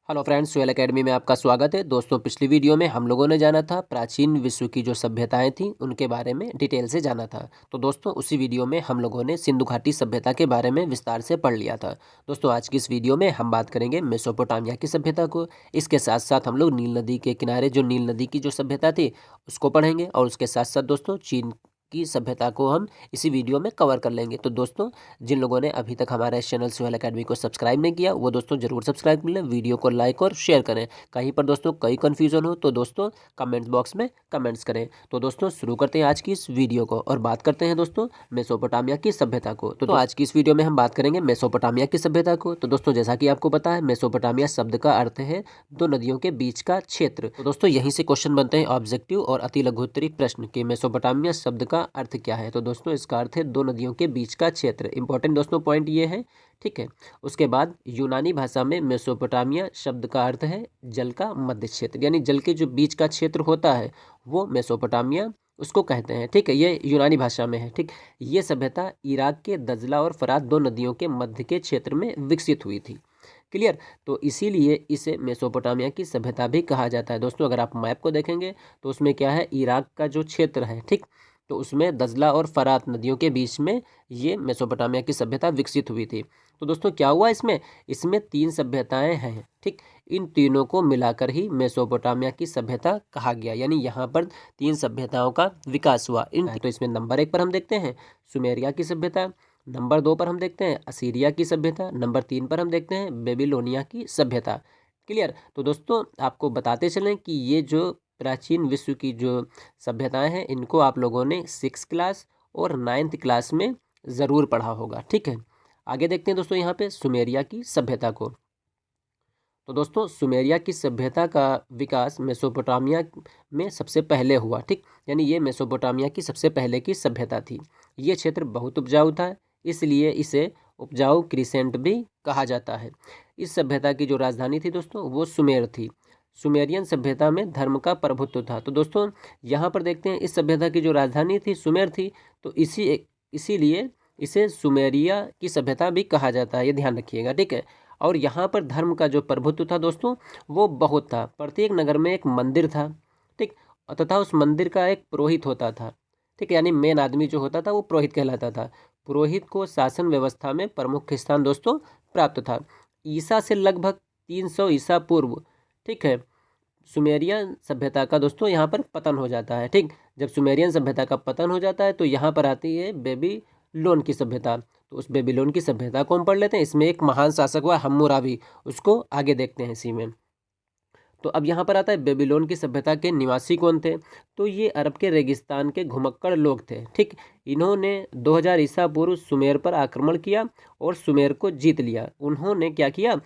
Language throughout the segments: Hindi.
हेलो फ्रेंड्स, सोयल एकेडमी में आपका स्वागत है। दोस्तों, पिछली वीडियो में हम लोगों ने जाना था प्राचीन विश्व की जो सभ्यताएं थी उनके बारे में डिटेल से जाना था। तो दोस्तों, उसी वीडियो में हम लोगों ने सिंधु घाटी सभ्यता के बारे में विस्तार से पढ़ लिया था। दोस्तों, आज की इस वीडियो में हम बात करेंगे मेसोपोटामिया की सभ्यता को। इसके साथ साथ हम लोग नील नदी के किनारे जो नील नदी की जो सभ्यता थी उसको पढ़ेंगे, और उसके साथ साथ दोस्तों चीन की सभ्यता को हम इसी वीडियो में कवर कर लेंगे। तो दोस्तों, जिन लोगों ने अभी तक हमारे इस चैनल सोहेल एकेडमी को सब्सक्राइब नहीं किया वो दोस्तों जरूर सब्सक्राइब कर लें, वीडियो को लाइक और शेयर करें। कहीं पर दोस्तों कोई कन्फ्यूजन हो तो दोस्तों कमेंट्स बॉक्स में कमेंट्स करें। तो दोस्तों शुरू करते हैं आज की इस वीडियो को और बात करते हैं दोस्तों मेसोपोटामिया की सभ्यता को। तो आज की इस वीडियो में हम बात करेंगे मेसोपोटामिया की सभ्यता को। तो दोस्तों, जैसा कि आपको पता है, मेसोपोटामिया शब्द का अर्थ है दो नदियों के बीच का क्षेत्र। तो दोस्तों, यहीं से क्वेश्चन बनते हैं ऑब्जेक्टिव और अति लघुत्तरी प्रश्न कि मेसोपोटामिया शब्द का अर्थ क्या है। तो दोस्तों, इसका अर्थ है दो नदियों के बीच का क्षेत्र। इंपॉर्टेंट दोस्तों पॉइंट ये है, ठीक है। उसके बाद यूनानी भाषा में मेसोपोटामिया शब्द का अर्थ है जल का मध्य क्षेत्र, यानी जल के जो बीच का क्षेत्र होता है वो मेसोपोटामिया उसको कहते हैं, ठीक है। ये यूनानी भाषा में है, ठीक। ये सभ्यता इराक के दजला और फरात दो नदियों के मध्य के क्षेत्र में विकसित हुई थी। क्लियर। तो इसीलिए इसे मेसोपोटामिया की सभ्यता भी कहा जाता है। दोस्तों, अगर आप मैप को देखेंगे तो उसमें क्या है, इराक का जो क्षेत्र है, ठीक, तो उसमें दजला और फरात नदियों के बीच में ये मेसोपोटामिया की सभ्यता विकसित हुई थी। तो दोस्तों क्या हुआ इसमें, इसमें तीन सभ्यताएं हैं, ठीक। इन तीनों को मिलाकर ही मेसोपोटामिया की सभ्यता कहा गया, यानी यहाँ पर तीन सभ्यताओं का विकास हुआ। तो इसमें नंबर 1 पर हम देखते हैं सुमेरिया की सभ्यता, नंबर 2 पर हम देखते हैं असीरिया की सभ्यता, नंबर 3 पर हम देखते हैं बेबीलोनिया की सभ्यता। क्लियर। तो दोस्तों आपको बताते चलें कि ये जो प्राचीन विश्व की जो सभ्यताएं हैं इनको आप लोगों ने 6 क्लास और 9th क्लास में ज़रूर पढ़ा होगा, ठीक है। आगे देखते हैं दोस्तों यहाँ पे सुमेरिया की सभ्यता को। तो दोस्तों, सुमेरिया की सभ्यता का विकास मेसोपोटामिया में सबसे पहले हुआ, ठीक, यानी ये मेसोपोटामिया की सबसे पहले की सभ्यता थी। ये क्षेत्र बहुत उपजाऊ था, इसलिए इसे उपजाऊ क्रिसेंट भी कहा जाता है। इस सभ्यता की जो राजधानी थी दोस्तों वो सुमेर थी। सुमेरियन सभ्यता में धर्म का प्रभुत्व था। तो दोस्तों यहाँ पर देखते हैं इस सभ्यता की जो राजधानी थी सुमेर थी, तो इसीलिए इसे सुमेरिया की सभ्यता भी कहा जाता है, ये ध्यान रखिएगा, ठीक है। और यहाँ पर धर्म का जो प्रभुत्व था दोस्तों वो बहुत था। प्रत्येक नगर में एक मंदिर था, ठीक, तथा उस मंदिर का एक पुरोहित होता था, ठीक, यानी मेन आदमी जो होता था वो पुरोहित कहलाता था। पुरोहित को शासन व्यवस्था में प्रमुख स्थान दोस्तों प्राप्त था। ईसा से लगभग 300 ईसा पूर्व, ठीक है, सुमेरियन सभ्यता का दोस्तों यहाँ पर पतन हो जाता है, ठीक। जब सुमेरियन सभ्यता का पतन हो जाता है तो यहाँ पर आती है बेबीलोन की सभ्यता। तो उस बेबीलोन की सभ्यता को हम पढ़ लेते हैं। इसमें एक महान शासक हुआ हम्मुराबी, उसको आगे देखते हैं इसी में। तो अब यहाँ पर आता है बेबीलोन की सभ्यता के निवासी कौन थे। तो ये अरब के रेगिस्तान के घुमक्कड़ लोग थे, ठीक। इन्होंने 2000 ईसा पूर्व सुमेर पर आक्रमण किया और सुमेर को जीत लिया। उन्होंने क्या किया,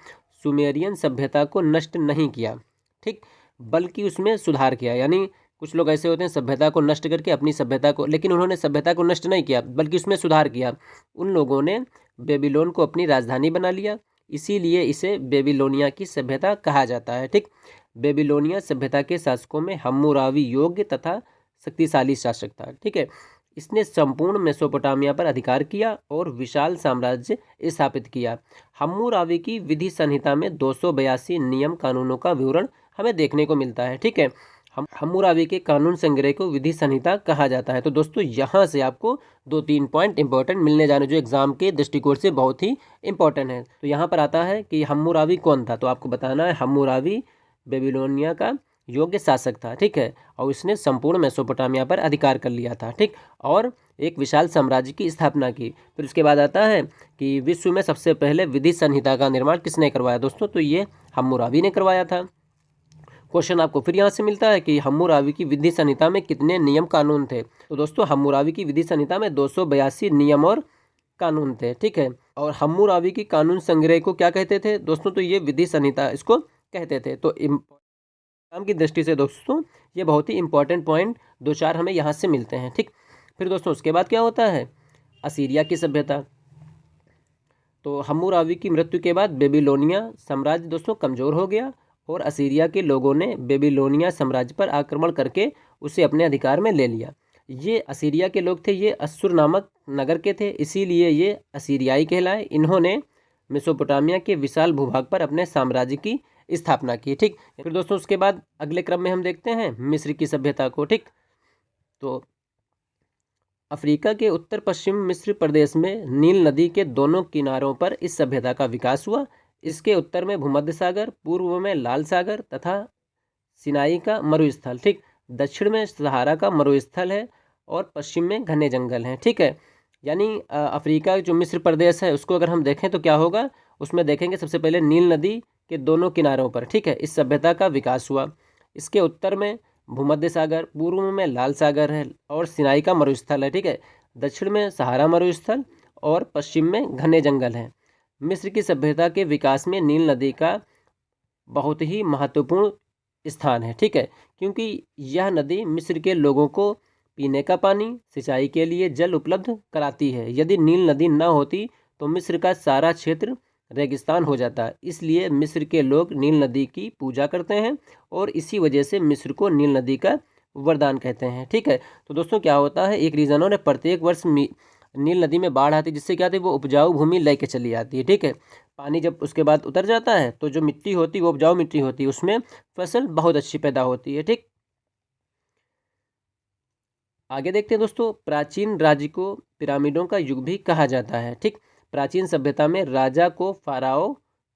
सुमेरियन सभ्यता को नष्ट नहीं किया, ठीक, बल्कि उसमें सुधार किया। यानी कुछ लोग ऐसे होते हैं सभ्यता को नष्ट करके अपनी सभ्यता को, लेकिन उन्होंने सभ्यता को नष्ट नहीं किया बल्कि उसमें सुधार किया। उन लोगों ने बेबीलोन को अपनी राजधानी बना लिया, इसीलिए इसे बेबीलोनिया की सभ्यता कहा जाता है, ठीक। बेबीलोनिया सभ्यता के शासकों में हम्मुराबी योग्य तथा शक्तिशाली शासक था, ठीक है। इसने संपूर्ण मेसोपोटामिया पर अधिकार किया और विशाल साम्राज्य स्थापित किया। हम्मुराबी की विधि संहिता में 282 नियम कानूनों का विवरण हमें देखने को मिलता है, ठीक है। हम्मुराबी के कानून संग्रह को विधि संहिता कहा जाता है। तो दोस्तों यहाँ से आपको 2-3 पॉइंट इंपॉर्टेंट मिलने जाने जो एग्जाम के दृष्टिकोण से बहुत ही इंपॉर्टेंट है। तो यहाँ पर आता है कि हम्मुराबी कौन था, तो आपको बताना है हम्मुराबी बेबीलोनिया का योग्य शासक था, ठीक है, और इसने संपूर्ण मेसोपोटामिया पर अधिकार कर लिया था, ठीक, और एक विशाल साम्राज्य की स्थापना की। फिर उसके बाद आता है कि विश्व में सबसे पहले विधि संहिता का निर्माण किसने करवाया दोस्तों, तो ये हम्मुराबी ने करवाया था। क्वेश्चन आपको फिर यहाँ से मिलता है कि हम्मुराबी की विधि संहिता में कितने नियम कानून थे। तो दोस्तों हम्मुराबी की विधि संहिता में 282 नियम और कानून थे, ठीक है। और हम्मुराबी की कानून संग्रह को क्या कहते थे दोस्तों, तो ये विधि संहिता इसको कहते थे। तो एग्जाम की दृष्टि से दोस्तों ये बहुत ही इंपॉर्टेंट पॉइंट 2-4 हमें यहाँ से मिलते हैं, ठीक। फिर दोस्तों उसके बाद क्या होता है, असीरिया की सभ्यता। तो हम्मुराबी की मृत्यु के बाद बेबीलोनिया साम्राज्य दोस्तों कमज़ोर हो गया और असीरिया के लोगों ने बेबीलोनिया साम्राज्य पर आक्रमण करके उसे अपने अधिकार में ले लिया। ये असीरिया के लोग थे, ये अस्सुर नामक नगर के थे, इसीलिए ये असीरियाई कहलाए। इन्होंने मेसोपोटामिया के विशाल भूभाग पर अपने साम्राज्य की स्थापना की। ठीक, फिर दोस्तों उसके बाद अगले क्रम में हम देखते हैं मिस्र की सभ्यता को। ठीक, तो अफ्रीका के उत्तर पश्चिम मिस्र प्रदेश में नील नदी के दोनों किनारों पर इस सभ्यता का विकास हुआ। इसके उत्तर में भूमध्य सागर, पूर्व में लाल सागर तथा सिनाई का मरुस्थल, ठीक, दक्षिण में सहारा का मरुस्थल है और पश्चिम में घने जंगल हैं। ठीक है, यानी अफ्रीका जो मिस्र प्रदेश है उसको अगर हम देखें तो क्या होगा, उसमें देखेंगे सबसे पहले नील नदी के दोनों किनारों पर, ठीक है, इस सभ्यता का विकास हुआ। इसके उत्तर में भूमध्य सागर, पूर्व में लाल सागर है और सिनाई का मरुस्थल है। ठीक है, दक्षिण में सहारा मरुस्थल और पश्चिम में घने जंगल हैं। मिस्र की सभ्यता के विकास में नील नदी का बहुत ही महत्वपूर्ण स्थान है। ठीक है, क्योंकि यह नदी मिस्र के लोगों को पीने का पानी, सिंचाई के लिए जल उपलब्ध कराती है। यदि नील नदी न होती तो मिस्र का सारा क्षेत्र रेगिस्तान हो जाता। इसलिए मिस्र के लोग नील नदी की पूजा करते हैं और इसी वजह से मिस्र को नील नदी का वरदान कहते हैं। ठीक है, तो दोस्तों क्या होता है, एक रीजनों ने प्रत्येक वर्ष नील नदी में बाढ़ आती है, जिससे क्या होती है, वो उपजाऊ भूमि लेके चली आती है। ठीक है, पानी जब उसके बाद उतर जाता है तो जो मिट्टी होती है वो उपजाऊ मिट्टी होती है, उसमें फसल बहुत अच्छी पैदा होती है। ठीक, आगे देखते हैं दोस्तों, प्राचीन राज्य को पिरामिडों का युग भी कहा जाता है। ठीक, प्राचीन सभ्यता में राजा को फाराओ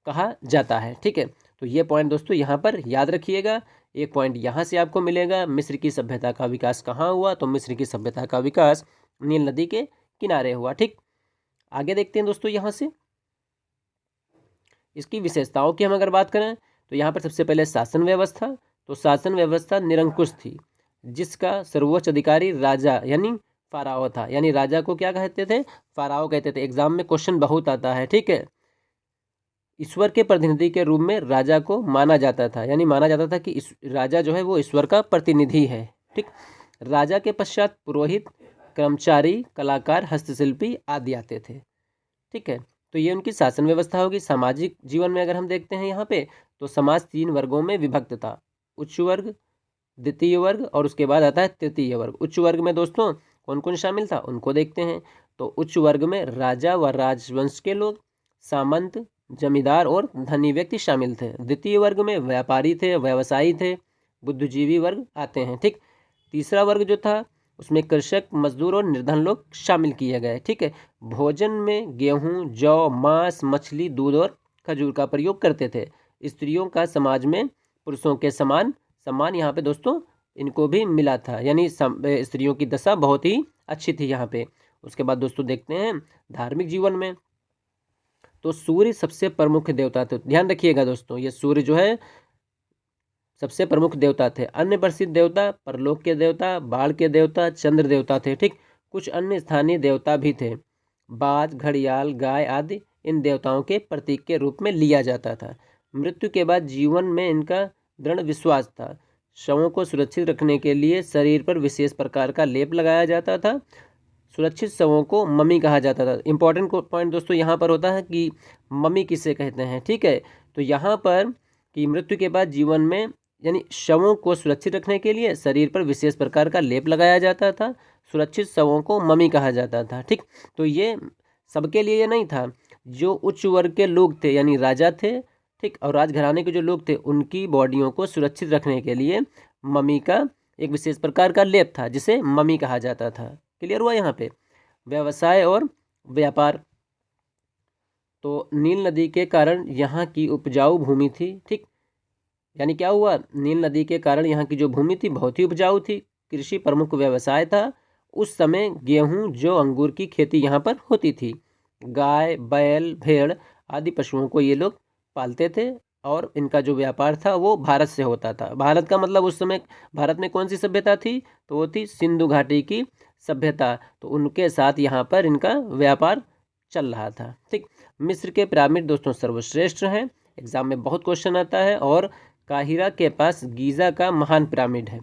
कहा जाता है। ठीक है, तो ये पॉइंट दोस्तों यहाँ पर याद रखिएगा। एक पॉइंट यहाँ से आपको मिलेगा, मिस्र की सभ्यता का विकास कहाँ हुआ, तो मिस्र की सभ्यता का विकास नील नदी के किनारे हुआ। ठीक, आगे देखते हैं दोस्तों, यहाँ से इसकी विशेषताओं की हम अगर बात करें तो यहाँ पर सबसे पहले शासन व्यवस्था, तो शासन व्यवस्था निरंकुश थी, जिसका सर्वोच्च अधिकारी राजा यानी फाराओ था। यानी राजा को क्या कहते थे, फाराओ कहते थे। एग्जाम में क्वेश्चन बहुत आता है। ठीक है, ईश्वर के प्रतिनिधि के रूप में राजा को माना जाता था, यानी माना जाता था कि इस राजा जो है वो ईश्वर का प्रतिनिधि है। ठीक, राजा के पश्चात पुरोहित, कर्मचारी, कलाकार, हस्तशिल्पी आदि आते थे। ठीक है, तो ये उनकी शासन व्यवस्था होगी। सामाजिक जीवन में अगर हम देखते हैं यहाँ पे, तो समाज 3 वर्गों में विभक्त था, उच्च वर्ग, द्वितीय वर्ग और उसके बाद आता है तृतीय वर्ग। उच्च वर्ग में दोस्तों कौन कौन शामिल था उनको देखते हैं। तो उच्च वर्ग में राजा व राजवंश के लोग, सामंत, जमींदार और धनी व्यक्ति शामिल थे। द्वितीय वर्ग में व्यापारी थे, व्यवसायी थे, बुद्धिजीवी वर्ग आते हैं। ठीक, तीसरा वर्ग जो था उसमें कृषक, मजदूर और निर्धन लोग शामिल किए गए। ठीक है, भोजन में गेहूं, जौ, मांस, मछली, दूध और खजूर का प्रयोग करते थे। स्त्रियों का समाज में पुरुषों के समान सम्मान यहाँ पे दोस्तों इनको भी मिला था, यानी स्त्रियों की दशा बहुत ही अच्छी थी यहाँ पे। उसके बाद दोस्तों देखते हैं धार्मिक जीवन में, तो सूर्य सबसे प्रमुख देवता थे। ध्यान रखिएगा दोस्तों, ये सूर्य जो है सबसे प्रमुख देवता थे। अन्य प्रसिद्ध देवता परलोक के देवता, बाढ़ के देवता, चंद्र देवता थे। ठीक, कुछ अन्य स्थानीय देवता भी थे। बाज, घड़ियाल, गाय आदि इन देवताओं के प्रतीक के रूप में लिया जाता था। मृत्यु के बाद जीवन में इनका दृढ़ विश्वास था। शवों को सुरक्षित रखने के लिए शरीर पर विशेष प्रकार का लेप लगाया जाता था। सुरक्षित शवों को मम्मी कहा जाता था। इंपॉर्टेंट पॉइंट दोस्तों यहाँ पर होता है कि मम्मी किसे कहते हैं। ठीक है, तो यहाँ पर कि मृत्यु के बाद जीवन में यानी शवों को सुरक्षित रखने के लिए शरीर पर विशेष प्रकार का लेप लगाया जाता था। सुरक्षित शवों को मम्मी कहा जाता था। ठीक, तो ये सबके लिए ये नहीं था। जो उच्च वर्ग के लोग थे यानी राजा थे, ठीक, और राजघराने के जो लोग थे उनकी बॉडियों को सुरक्षित रखने के लिए मम्मी का एक विशेष प्रकार का लेप था जिसे मम्मी कहा जाता था। क्लियर हुआ यहाँ पे। व्यवसाय और व्यापार, तो नील नदी के कारण यहाँ की उपजाऊ भूमि थी। ठीक, यानी क्या हुआ, नील नदी के कारण यहाँ की जो भूमि थी बहुत ही उपजाऊ थी। कृषि प्रमुख व्यवसाय था। उस समय गेहूं, जौ, अंगूर की खेती यहाँ पर होती थी। गाय, बैल, भेड़ आदि पशुओं को ये लोग पालते थे और इनका जो व्यापार था वो भारत से होता था। भारत का मतलब उस समय भारत में कौन सी सभ्यता थी, तो वो थी सिंधु घाटी की सभ्यता। तो उनके साथ यहाँ पर इनका व्यापार चल रहा था। ठीक, मिस्र के पिरामिड दोस्तों सर्वश्रेष्ठ हैं। एग्जाम में बहुत क्वेश्चन आता है। और काहिरा के पास गीज़ा का महान पिरामिड है।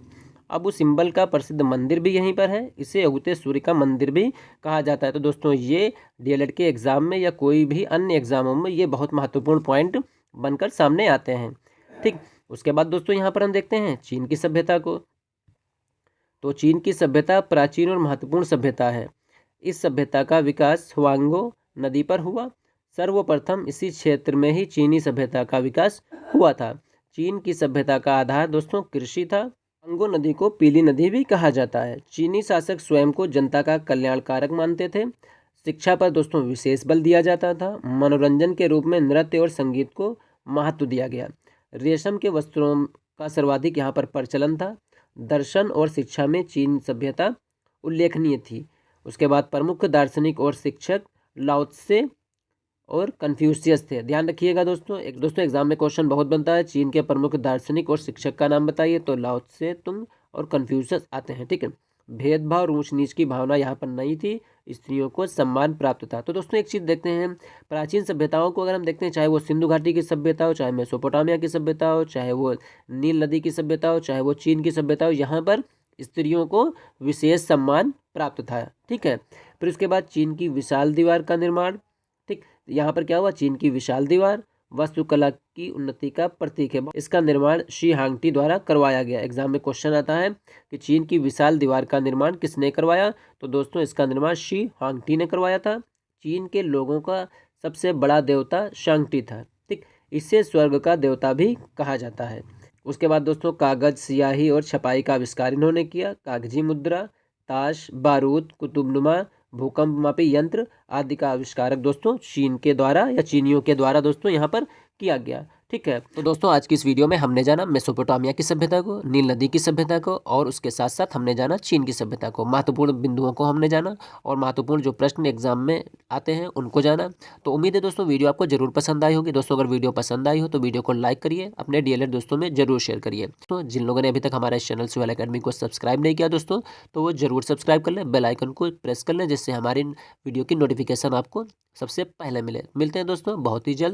अबू सिंबल का प्रसिद्ध मंदिर भी यहीं पर है। इसे उगते सूर्य का मंदिर भी कहा जाता है। तो दोस्तों ये डीएलएड के एग्ज़ाम में या कोई भी अन्य एग्जामों में ये बहुत महत्वपूर्ण पॉइंट बनकर सामने आते हैं। ठीक, उसके बाद दोस्तों यहाँ पर हम देखते हैं चीन की सभ्यता को। तो चीन की सभ्यता प्राचीन और महत्वपूर्ण सभ्यता है। इस सभ्यता का विकास हुआंगो नदी पर हुआ। सर्वप्रथम इसी क्षेत्र में ही चीनी सभ्यता का विकास हुआ था। चीन की सभ्यता का आधार दोस्तों कृषि था। कांगो नदी को पीली नदी भी कहा जाता है। चीनी शासक स्वयं को जनता का कल्याणकारक मानते थे। शिक्षा पर दोस्तों विशेष बल दिया जाता था। मनोरंजन के रूप में नृत्य और संगीत को महत्व दिया गया। रेशम के वस्त्रों का सर्वाधिक यहाँ पर प्रचलन था। दर्शन और शिक्षा में चीन सभ्यता उल्लेखनीय थी। उसके बाद प्रमुख दार्शनिक और शिक्षक लाओ त्से और कन्फ्यूशियस थे। ध्यान रखिएगा दोस्तों, एग्जाम में क्वेश्चन बहुत बनता है। चीन के प्रमुख दार्शनिक और शिक्षक का नाम बताइए, तो लाओ त्से तुंग और कन्फ्यूशियस आते हैं। ठीक है। भेदभाव और ऊंच नीच की भावना यहाँ पर नहीं थी। स्त्रियों को सम्मान प्राप्त था। तो दोस्तों एक चीज़ देखते हैं, प्राचीन सभ्यताओं को अगर हम देखते हैं, चाहे वो सिंधु घाटी की सभ्यता हो, चाहे मेसोपोटामिया की सभ्यता हो, चाहे वो नील नदी की सभ्यता हो, चाहे वो चीन की सभ्यता हो, यहाँ पर स्त्रियों को विशेष सम्मान प्राप्त था। ठीक है। फिर उसके बाद चीन की विशाल दीवार का निर्माण। ठीक, यहाँ पर क्या हुआ, चीन की विशाल दीवार वास्तुकला की उन्नति का प्रतीक है। इसका निर्माण शी हांगटी द्वारा करवाया गया। एग्जाम में क्वेश्चन आता है कि चीन की विशाल दीवार का निर्माण किसने करवाया, तो दोस्तों इसका निर्माण शी हांगटी ने करवाया था। चीन के लोगों का सबसे बड़ा देवता शांगटी था। ठीक, इसे स्वर्ग का देवता भी कहा जाता है। उसके बाद दोस्तों कागज, स्याही और छपाई का आविष्कार इन्होंने किया। कागजी मुद्रा, ताश, बारूद, कुतुबनुमा, भूकंप मापी यंत्र आदि का आविष्कारक दोस्तों चीन के द्वारा या चीनियों के द्वारा दोस्तों यहाँ पर किया गया। ठीक है। तो दोस्तों आज की इस वीडियो में हमने जाना मेसोपोटामिया की सभ्यता को, नील नदी की सभ्यता को, और उसके साथ साथ हमने जाना चीन की सभ्यता को। महत्वपूर्ण बिंदुओं को हमने जाना और महत्वपूर्ण जो प्रश्न एग्जाम में आते हैं उनको जाना। तो उम्मीद है दोस्तों वीडियो आपको जरूर पसंद आई होगी। दोस्तों अगर वीडियो पसंद आई हो तो वीडियो को लाइक करिए, अपने डीएलएड दोस्तों में जरूर शेयर करिए। तो जिन लोगों ने अभी तक हमारे चैनल सुहेल एकेडमी को सब्सक्राइब नहीं किया दोस्तों, तो वो जरूर सब्सक्राइब कर लें, बेल आइकन को प्रेस कर लें, जिससे हमारी वीडियो की नोटिफिकेशन आपको सबसे पहले मिले। मिलते हैं दोस्तों बहुत ही जल्द।